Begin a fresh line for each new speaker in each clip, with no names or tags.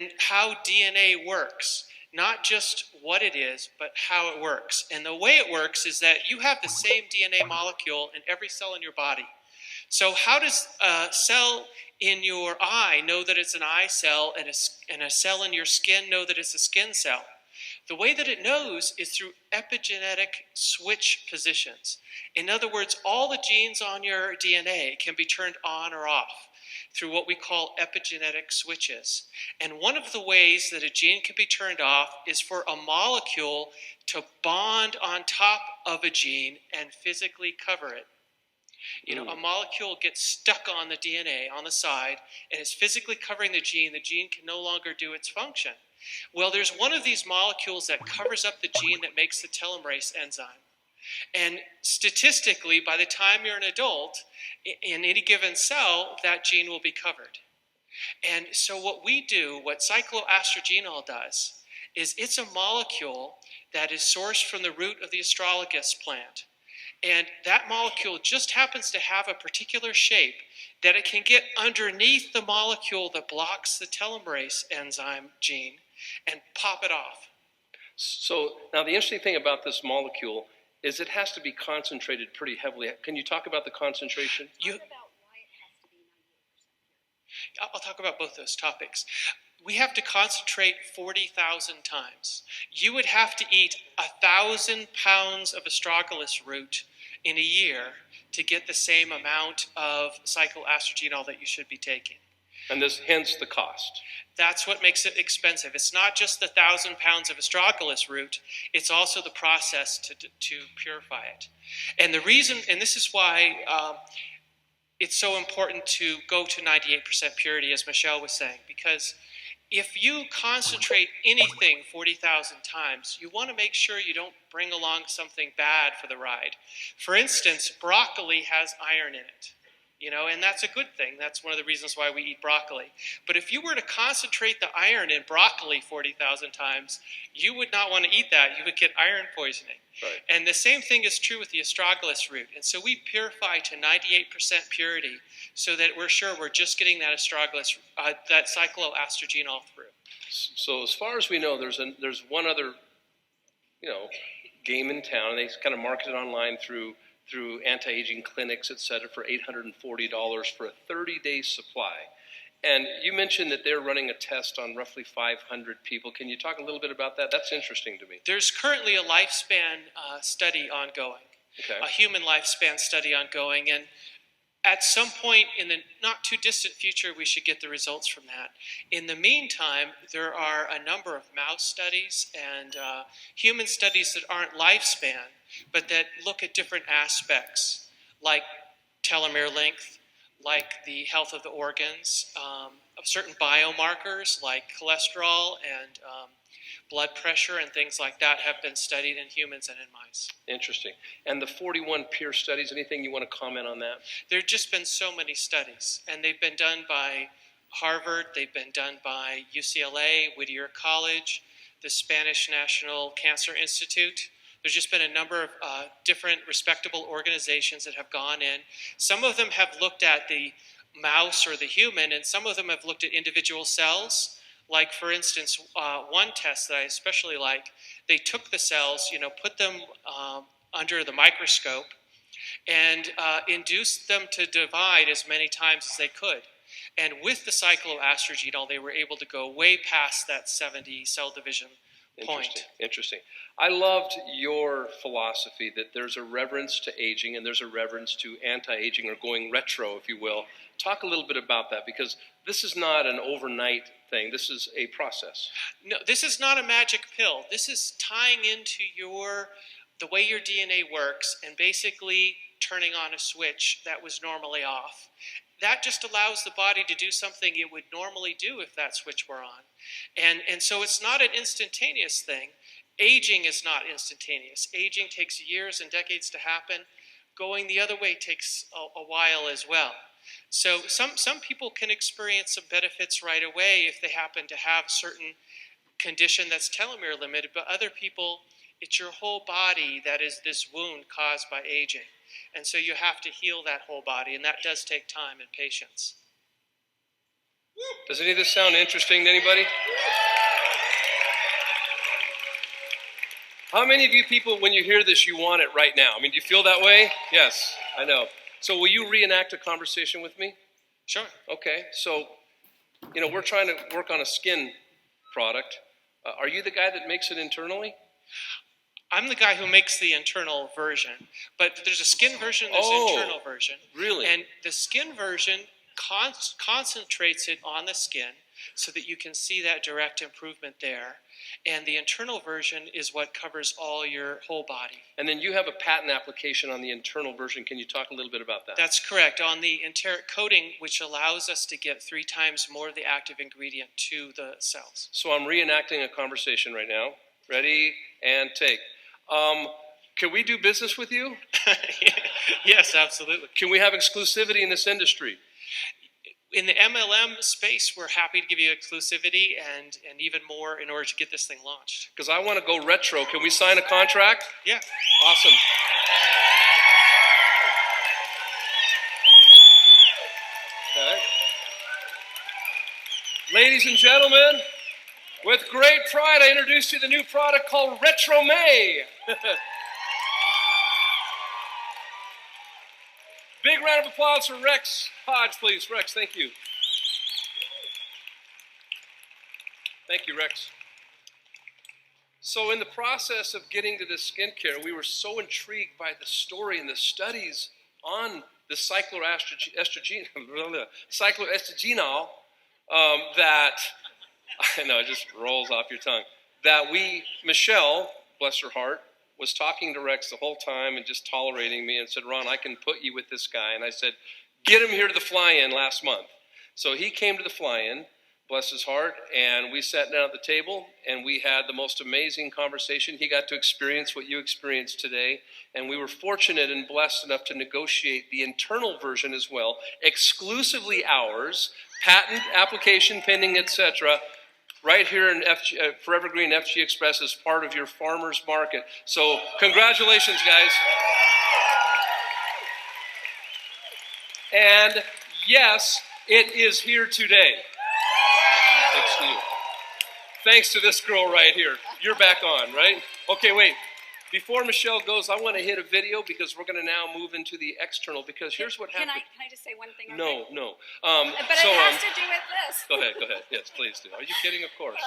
and how DNA works. Not just what it is, but how it works. And the way it works is that you have the same DNA molecule in every cell in your body. So how does a cell in your eye know that it's an eye cell, and a cell in your skin know that it's a skin cell? The way that it knows is through epigenetic switch positions. In other words, all the genes on your DNA can be turned on or off through what we call epigenetic switches. And one of the ways that a gene can be turned off is for a molecule to bond on top of a gene and physically cover it. A molecule gets stuck on the DNA on the side and is physically covering the gene. The gene can no longer do its function. Well, there's one of these molecules that covers up the gene that makes the telomerase enzyme. And statistically, by the time you're an adult, in any given cell, that gene will be covered. And so what we do, what cycloestrogenol does, is it's a molecule that is sourced from the root of the astragalus plant. And that molecule just happens to have a particular shape that it can get underneath the molecule that blocks the telomerase enzyme gene and pop it off.
So now the interesting thing about this molecule is it has to be concentrated pretty heavily. Can you talk about the concentration?
I'll talk about both those topics. We have to concentrate 40,000 times. You would have to eat 1,000 pounds of astragalus root in a year to get the same amount of cycloestrogenol that you should be taking.
And hence the cost.
That's what makes it expensive. It's not just the 1,000 pounds of astragalus root, it's also the process to purify it. And the reason, and this is why it's so important to go to 98% purity, as Michelle was saying, because if you concentrate anything 40,000 times, you want to make sure you don't bring along something bad for the ride. For instance, broccoli has iron in it. And that's a good thing. That's one of the reasons why we eat broccoli. But if you were to concentrate the iron in broccoli 40,000 times, you would not want to eat that. You would get iron poisoning.
Right.
And the same thing is true with the astragalus root. And so we purify to 98% purity so that we're sure we're just getting that astragalus, that cycloestrogenol through.
So as far as we know, there's one other, game in town, and they kind of market it online through anti-aging clinics, et cetera, for $840 for a 30-day supply. And you mentioned that they're running a test on roughly 500 people. Can you talk a little bit about that? That's interesting to me.
There's currently a lifespan study ongoing,
okay.
A human lifespan study ongoing, and at some point in the not too distant future, we should get the results from that. In the meantime, there are a number of mouse studies and human studies that aren't lifespan, but that look at different aspects, like telomere length, like the health of the organs, of certain biomarkers like cholesterol and blood pressure and things like that have been studied in humans and in mice.
Interesting. And the 41 peer studies, anything you want to comment on that?
There have just been so many studies, and they've been done by Harvard, they've been done by UCLA, Whittier College, the Spanish National Cancer Institute. There's just been a number of different respectable organizations that have gone in. Some of them have looked at the mouse or the human, and some of them have looked at individual cells. Like, for instance, one test that I especially like, they took the cells, put them under the microscope and induced them to divide as many times as they could. And with the cycloestrogenol, they were able to go way past that 70 cell division point.
Interesting. I loved your philosophy that there's a reverence to aging and there's a reverence to anti-aging, or going retro, if you will. Talk a little bit about that, because this is not an overnight thing. This is a process.
No, this is not a magic pill. This is tying into the way your DNA works and basically turning on a switch that was normally off. That just allows the body to do something it would normally do if that switch were on. And so it's not an instantaneous thing. Aging is not instantaneous. Aging takes years and decades to happen. Going the other way takes a while as well. So some people can experience some benefits right away if they happen to have a certain condition that's telomere limited, but other people, it's your whole body that is this wound caused by aging. And so you have to heal that whole body, and that does take time and patience.
Does any of this sound interesting to anybody? How many of you people, when you hear this, you want it right now? I mean, do you feel that way? Yes, I know. So will you reenact a conversation with me?
Sure.
Okay, so, we're trying to work on a skin product. Are you the guy that makes it internally?
I'm the guy who makes the internal version, but there's a skin version, there's an internal version.
Really?
And the skin version concentrates it on the skin so that you can see that direct improvement there. And the internal version is what covers all your whole body.
And then you have a patent application on the internal version. Can you talk a little bit about that?
That's correct. On the enteric coating, which allows us to get 3 times more of the active ingredient to the cells.
So I'm reenacting a conversation right now. Ready and take. Can we do business with you?
Yes, absolutely.
Can we have exclusivity in this industry?
In the MLM space, we're happy to give you exclusivity and even more in order to get this thing launched.
Because I want to go retro. Can we sign a contract?
Yeah.
Awesome. Okay. Ladies and gentlemen, with great pride, I introduce you to the new product called Retro May. Big round of applause for Rex Hodge, please. Rex, thank you. Thank you, Rex. So in the process of getting to this skincare, we were so intrigued by the story and the studies on the cycloestrogenol that, I know, it just rolls off your tongue, that Michelle, bless her heart, was talking to Rex the whole time and just tolerating me and said, Ron, I can put you with this guy. And I said, get him here to the fly-in last month. So he came to the fly-in, bless his heart, and we sat down at the table and we had the most amazing conversation. He got to experience what you experienced today, and we were fortunate and blessed enough to negotiate the internal version as well, exclusively ours, patent application pending, etc., right here in Forever Green FGXpress as part of your farmer's market. So congratulations, guys. And yes, it is here today. Thanks to you. Thanks to this girl right here. You're back on, right? Okay, wait. Before Michelle goes, I want to hit a video because we're going to now move into the external, because here's what happened.
Can I just say one thing?
No.
But it has to do with this.
Go ahead. Yes, please do. Are you kidding? Of course.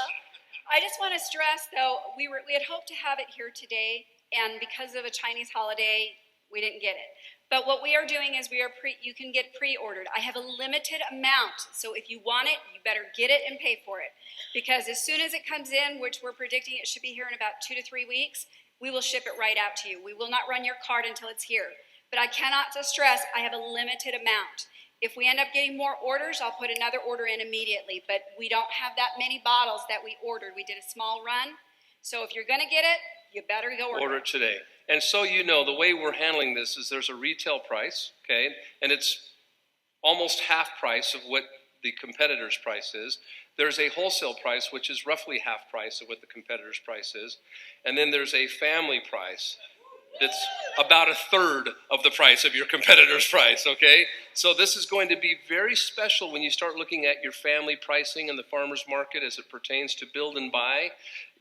I just want to stress, though, we had hoped to have it here today, and because of a Chinese holiday, we didn't get it. But what we are doing is you can get pre-ordered. I have a limited amount, so if you want it, you better get it and pay for it. Because as soon as it comes in, which we're predicting it should be here in about 2 to 3 weeks, we will ship it right out to you. We will not run your card until it's here. But I cannot stress, I have a limited amount. If we end up getting more orders, I'll put another order in immediately. But we don't have that many bottles that we ordered. We did a small run. So if you're going to get it, you better go order
it today. And so you know, the way we're handling this is there's a retail price, okay? And it's almost half price of what the competitor's price is. There's a wholesale price, which is roughly half price of what the competitor's price is. And then there's a family price that's about a third of the price of your competitor's price, okay? So this is going to be very special when you start looking at your family pricing in the farmer's market as it pertains to build and buy.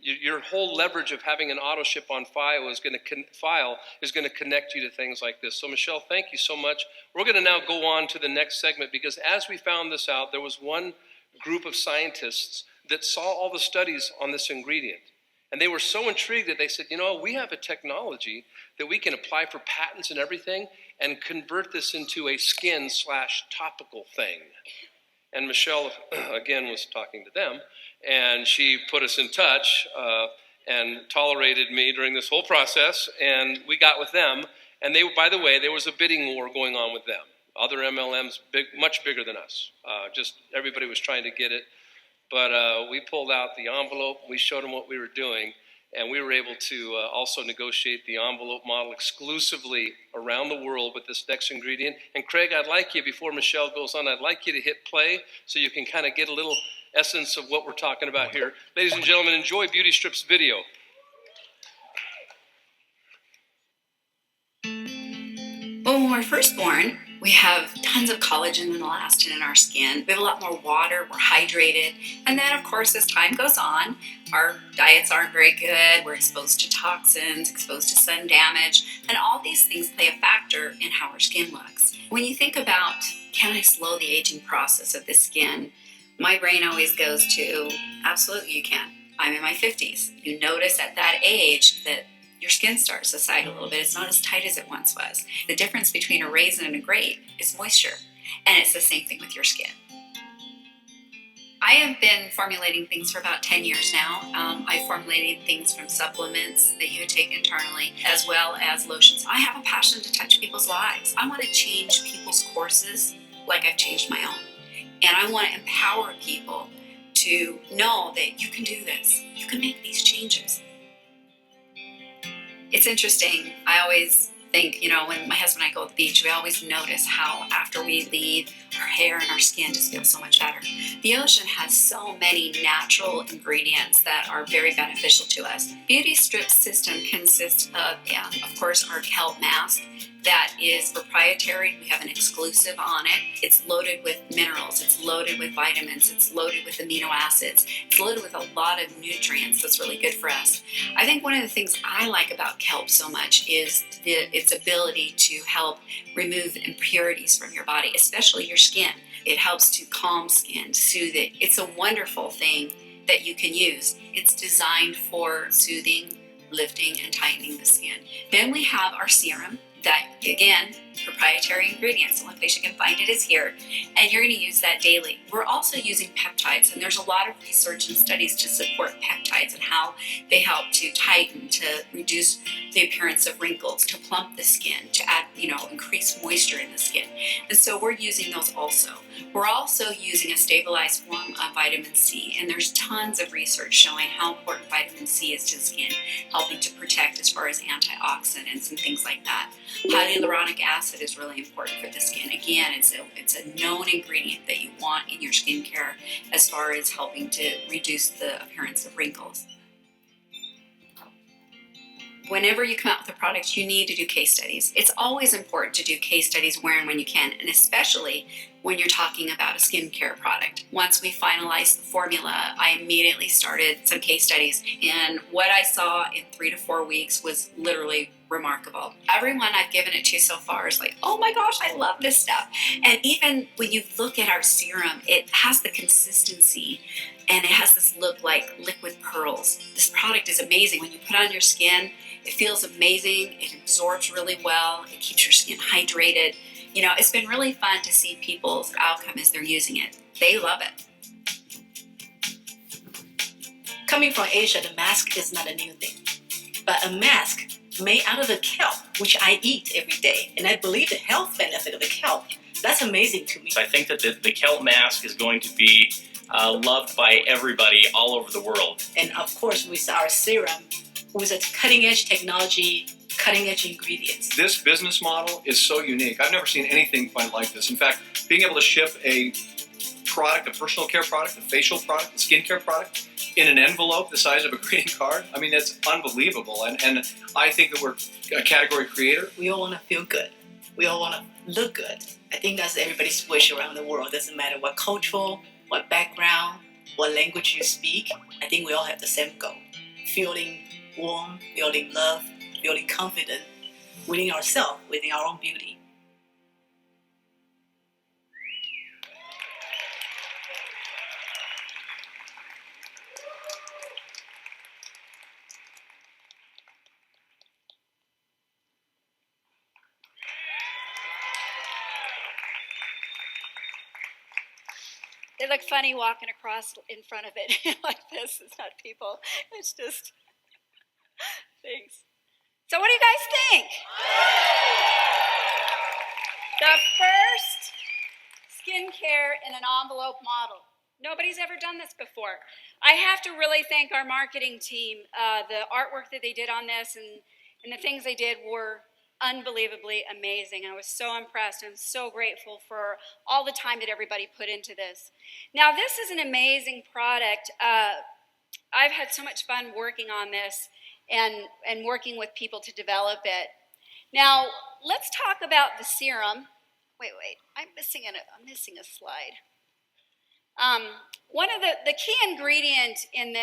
Your whole leverage of having an auto ship on file is going to connect you to things like this. So Michelle, thank you so much. We're going to now go on to the next segment, because as we found this out, there was one group of scientists that saw all the studies on this ingredient. And they were so intrigued that they said, we have a technology that we can apply for patents and everything and convert this into a skin/topical thing. And Michelle, again, was talking to them, and she put us in touch and tolerated me during this whole process, and we got with them. And they, by the way, there was a bidding war going on with them. Other MLMs, much bigger than us. Just everybody was trying to get it. But we pulled out the envelope, we showed them what we were doing, and we were able to also negotiate the envelope model exclusively around the world with this next ingredient. And Craig, I'd like you, before Michelle goes on, I'd like you to hit play so you can kind of get a little essence of what we're talking about here. Ladies and gentlemen, enjoy Beauty Strip's video.
When we were first born, We have tons of collagen and elastin in our skin. We have a lot more water, we're hydrated. And then, of course, as time goes on, our diets aren't very good. We're exposed to toxins, exposed to sun damage, and all these things play a factor in how our skin looks. When you think about, can I slow the aging process of the skin? My brain always goes to, absolutely you can. I'm in my 50s. You notice at that age that your skin starts to sag a little bit. It's not as tight as it once was. The difference between a raisin and a grape is moisture, and it's the same thing with your skin. I have been formulating things for about 10 years now. I formulated things from supplements that you would take internally, as well as lotions. I have a passion to touch people's lives. I want to change people's courses like I've changed my own. And I want to empower people to know that you can do this. You can make these changes. It's interesting. I always think, when my husband and I go to the beach, we always notice how after we leave, our hair and our skin just feels so much better. The ocean has so many natural ingredients that are very beneficial to us. Beauty Strip system consists of course, our kelp mask. That is proprietary. We have an exclusive on it. It's loaded with minerals. It's loaded with vitamins. It's loaded with amino acids. It's loaded with a lot of nutrients that's really good for us. I think one of the things I like about kelp so much is its ability to help remove impurities from your body, especially your skin. It helps to calm skin, soothe it. It's a wonderful thing that you can use. It's designed for soothing, lifting, and tightening the skin. Then we have our serum. That, again, proprietary ingredients. The only place you can find it is here. And you're going to use that daily. We're also using peptides, and there's a lot of research and studies to support peptides and how they help to tighten, to reduce the appearance of wrinkles, to plump the skin, to add, increase moisture in the skin. And so we're using those also. We're also using a stabilized form of vitamin C, and there's tons of research showing how important vitamin C is to the skin, helping to protect as far as antioxidants and things like that. Hyaluronic acid is really important for the skin. Again, it's a known ingredient that you want in your skincare as far as helping to reduce the appearance of wrinkles. Whenever you come out with a product, you need to do case studies. It's always important to do case studies where and when you can, and especially when you're talking about a skincare product. Once we finalized the formula, I immediately started some case studies, and what I saw in 3 to 4 weeks was literally remarkable. Everyone I've given it to so far is like, oh my gosh, I love this stuff. And even when you look at our serum, it has the consistency and it has this look like liquid pearls. This product is amazing. When you put it on your skin, it feels amazing. It absorbs really well. It keeps your skin hydrated. It's been really fun to see people's outcome as they're using it. They love it.
Coming from Asia, the mask is not a new thing. But a mask made out of the kelp, which I eat every day, and I believe the health benefit of the kelp, that's amazing to me.
I think that the kelp mask is going to be loved by everybody all over the world.
And of course, with our serum, with a cutting-edge technology, cutting-edge ingredients.
This business model is so unique. I've never seen anything quite like this. In fact, being able to ship a product, a personal care product, a facial product, a skincare product in an envelope the size of a greeting card, I mean, it's unbelievable. And I think that we're a category creator.
We all want to feel good. We all want to look good. I think that's everybody's wish around the world. Doesn't matter what cultural, what background, what language you speak. I think we all have the same goal. Feeling warm, feeling loved, feeling confident within ourselves, within our own beauty.
They look funny walking across in front of it like this. It's not people. It's just things. So what do you guys think? The first skincare in an envelope model. Nobody's ever done this before. I have to really thank our marketing team. The artwork that they did on this and the things they did were unbelievably amazing. I was so impressed. I'm so grateful for all the time that everybody put into this. Now, this is an amazing product. I've had so much fun working on this and working with people to develop it. Now, let's talk about the serum. wait, I'm missing a slide. One of the key ingredient in this